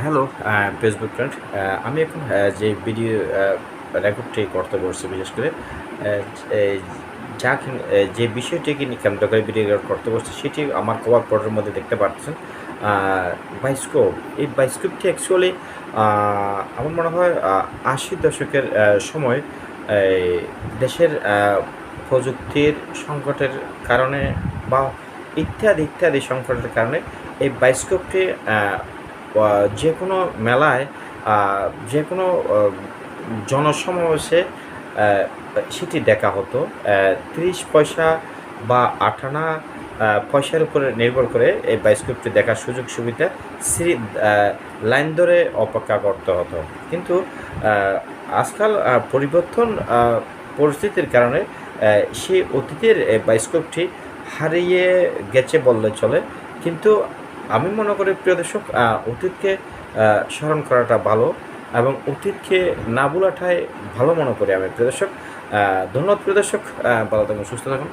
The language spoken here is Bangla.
Hello Facebook friend. আমি এখন যে ভিডিও রেকর্ডটি করতে বলছি, বিশেষ করে এই যে বিষয়টিকে নিয়ে কেন্দ্র করে ভিডিও রেকর্ড করতে বলছি, সেটি আমার কভার পটের মধ্যে দেখতে পাচ্ছেন। বায়োস্কোপ, এই বায়োস্কোপটি অ্যাকচুয়ালি আমার মনে হয় ৮০ দশকের সময় এই দেশের প্রযুক্তির সংকটের কারণে বা ইত্যাদি ইত্যাদি সংকটের কারণে এই বায়োস্কোপটি যে কোনো মেলায়, যে কোনো জনসমাবেশে সেটি দেখা হতো। ৩০ পয়সা বা ৮ আনা পয়সার উপরে নির্ভর করে এই বায়োস্কোপটি দেখার সুযোগ সুবিধা সিঁড়ি লাইন ধরে অপেক্ষা করতে হতো। কিন্তু আজকাল পরিবর্তন পরিস্থিতির কারণে সেই অতীতের বায়োস্কোপটি হারিয়ে গেছে বললে চলে। কিন্তু আমি মনে করি প্রিয় দর্শক, অতীতকে স্মরণ করাটা ভালো এবং অতীতকে না ভোলাটাই ভালো মনে করি আমি প্রিয় দর্শক। ধন্যবাদ প্রিয় দর্শক, ভালো থাকুন, সুস্থ থাকুন।